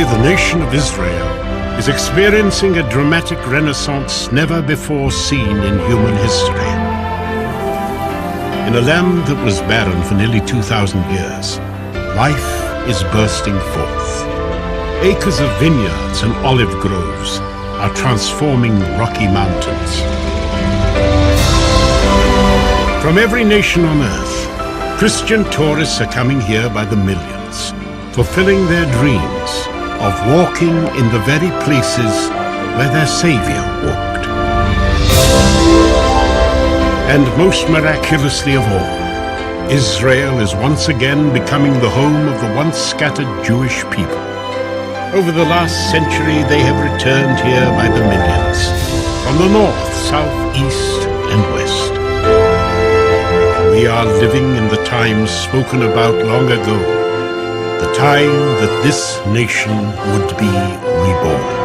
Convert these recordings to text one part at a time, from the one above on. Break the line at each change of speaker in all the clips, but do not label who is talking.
The nation of Israel is experiencing a dramatic renaissance never before seen in human history. In a land that was barren for nearly 2,000 years, life is bursting forth. Acres of vineyards and olive groves are transforming rocky mountains. From every nation on earth, Christian tourists are coming here by the millions, fulfilling their dreams of walking in the very places where their Savior walked. And most miraculously of all, Israel is once again becoming the home of the once scattered Jewish people. Over the last century, they have returned here by the millions, from the north, south, east, and west. We are living in the times spoken about long ago, the time that this nation would be reborn.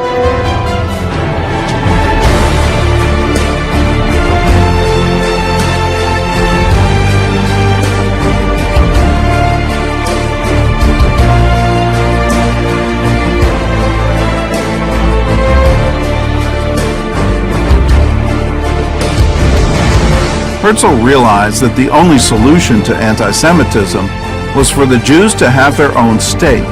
Herzl realized that the only solution to anti-Semitism was for the Jews to have their own state.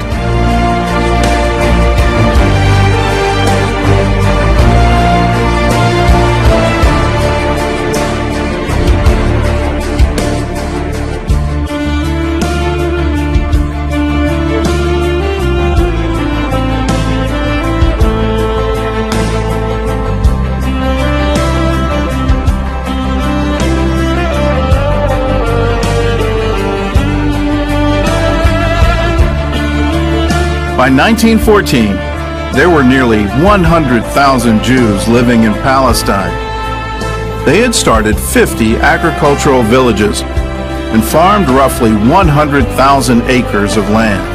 By 1914, there were nearly 100,000 Jews living in Palestine. They had started 50 agricultural villages and farmed roughly 100,000 acres of land.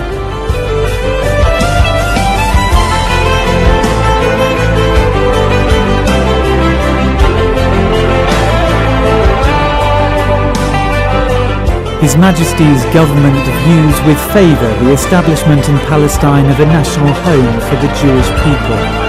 His Majesty's government views with favour the establishment in Palestine of a national home for the Jewish people.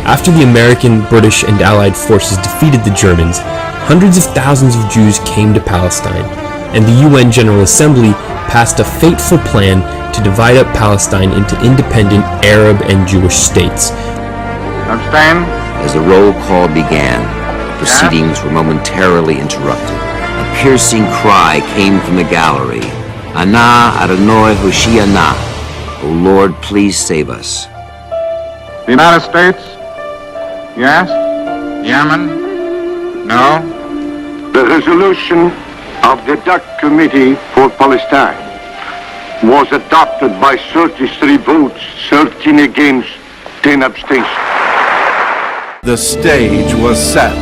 After the American, British, and Allied forces defeated the Germans, hundreds of thousands of Jews came to Palestine, and the UN General Assembly passed a fateful plan to divide up Palestine into independent Arab and Jewish states.
Abstain.
As the roll call began, proceedings were momentarily interrupted. A piercing cry came from the gallery. Ana Adonai Hoshiana. O Lord, please save us.
The United States? Yes? Yemen? No?
The resolution of the DUC Committee for Palestine was adopted by 33 votes, 13 against, 10 abstentions.
The stage was set.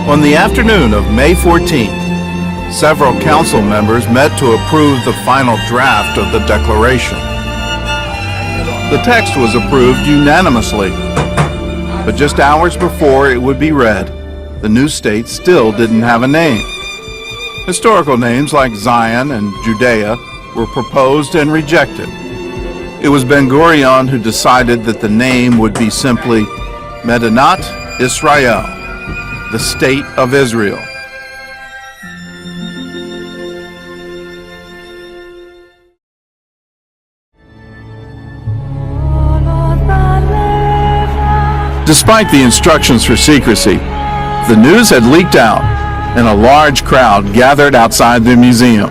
On the afternoon of May 14th, several council members met to approve the final draft of the declaration. The text was approved unanimously, but just hours before it would be read, the new state still didn't have a name. Historical names like Zion and Judea were proposed and rejected. It was Ben-Gurion who decided that the name would be simply Medinat Israel, the State of Israel. Despite the instructions for secrecy, the news had leaked out, and a large crowd gathered outside the museum.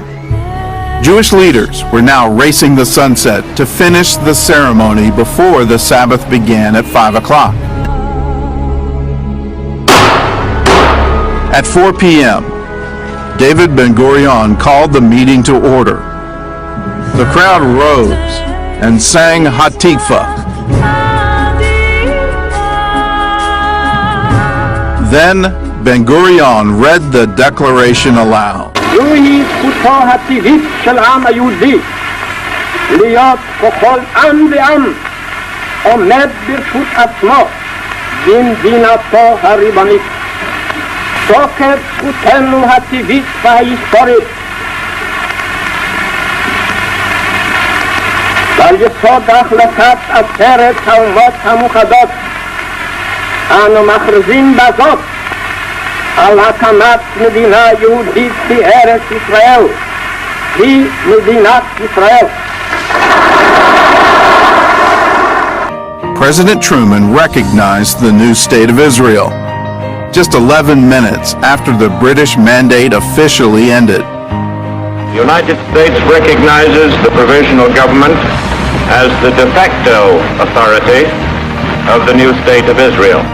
Jewish leaders were now racing the sunset to finish the ceremony before the Sabbath began at 5 o'clock. At 4 p.m., David Ben-Gurion called the meeting to order. The crowd rose and sang Hatikvah. Then Ben-Gurion read the declaration aloud.
זוהי זכותו הטבעית של העם היהודי להיות ככל עם ועם עומד ברשות עצמו במדינתו הריבונית. תוקף זכותנו הטבעית וההיסטורית ועל יסוד החלטת עצרת האומות המאוחדות אנו מכריזים בזאת על הקמת מדינה יהודית בארץ ישראל, היא מדינת ישראל.
President Truman recognized the new state of Israel just 11 minutes after the British mandate officially ended.
The United States recognizes the provisional government as the de facto authority of the new state of Israel.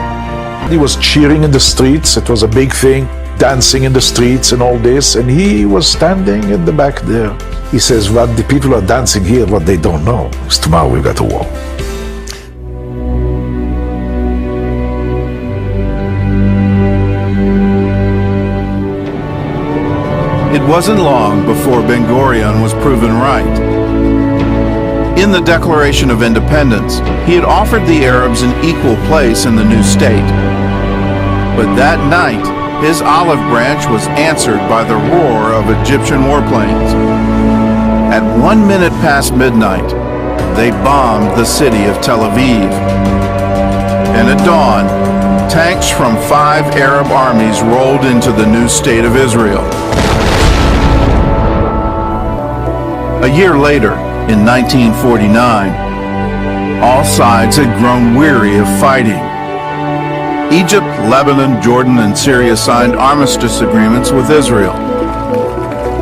He was cheering in the streets. It was a big thing, dancing in the streets and all this. And he was standing in the back there. He says, what the people are dancing here, what they don't know is tomorrow we've got a war.
It wasn't long before Ben-Gurion was proven right. In the Declaration of Independence, he had offered the Arabs an equal place in the new state. But that night, his olive branch was answered by the roar of Egyptian warplanes. At 1 minute past midnight, they bombed the city of Tel Aviv. And at dawn, tanks from 5 Arab armies rolled into the new state of Israel. A year later, in 1949, all sides had grown weary of fighting. Egypt, Lebanon, Jordan, and Syria signed armistice agreements with Israel.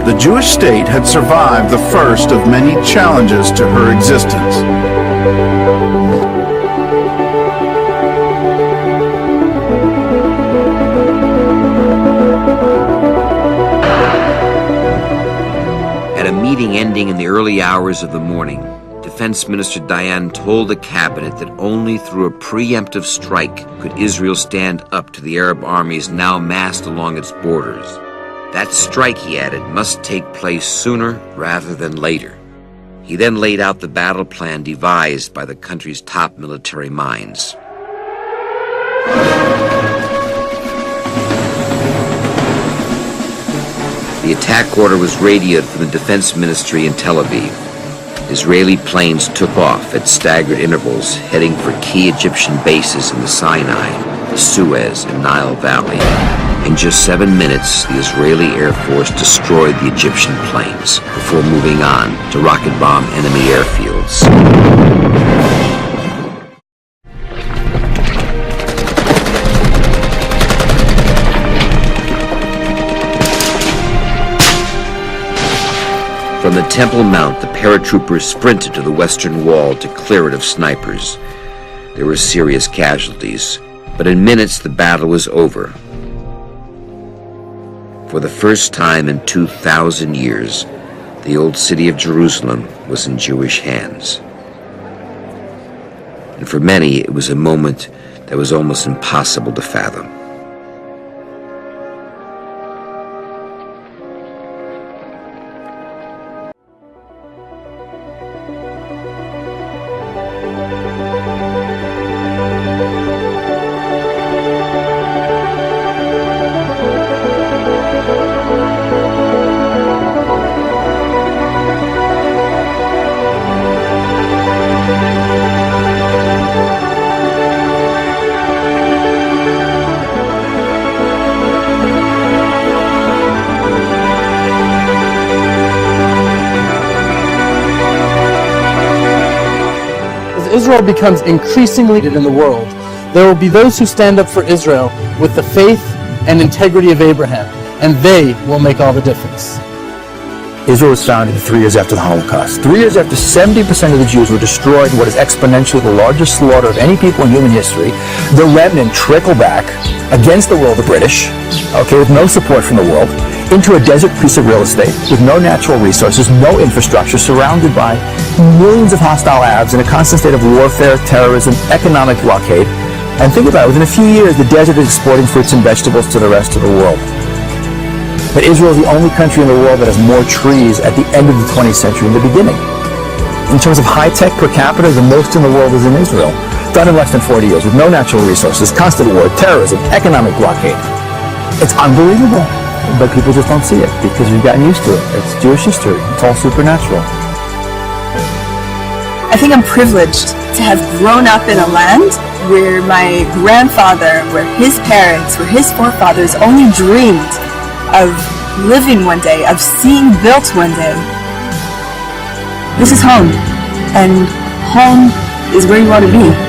The Jewish state had survived the first of many challenges to her existence.
At a meeting ending in the early hours of the morning, Defense Minister Dayan told the cabinet that only through a preemptive strike could Israel stand up to the Arab armies now massed along its borders. That strike, he added, must take place sooner rather than later. He then laid out the battle plan devised by the country's top military minds. The attack order was radioed from the Defense Ministry in Tel Aviv. Israeli planes took off at staggered intervals, heading for key Egyptian bases in the Sinai, the Suez, and Nile Valley. In just 7 minutes, the Israeli Air Force destroyed the Egyptian planes before moving on to rocket bomb enemy airfields. From the Temple Mount, the paratroopers sprinted to the western wall to clear it of snipers. There were serious casualties, but in minutes the battle was over. For the first time in 2,000 years, the old city of Jerusalem was in Jewish hands. And for many, it was a moment that was almost impossible to fathom.
Israel becomes increasingly in the world, there will be those who stand up for Israel with the faith and integrity of Abraham, and they will make all the difference.
Israel was founded 3 years after the Holocaust. 3 years after 70% of the Jews were destroyed in what is exponentially the largest slaughter of any people in human history, the remnant trickled back against the will of the British, with no support from the world, into a desert piece of real estate with no natural resources, no infrastructure, surrounded by millions of hostile Arabs in a constant state of warfare, terrorism, economic blockade. And think about it, within a few years, the desert is exporting fruits and vegetables to the rest of the world. But Israel is the only country in the world that has more trees at the end of the 20th century than the beginning. In terms of high-tech per capita, the most in the world is in Israel. Done in less than 40 years, with no natural resources, constant war, terrorism, economic blockade. It's unbelievable, but people just don't see it because we've gotten used to it. It's Jewish history. It's all supernatural.
I think I'm privileged to have grown up in a land where my grandfather, where his parents, where his forefathers only dreamed of living one day, of seeing built one day. This is home, and home is where you want to be.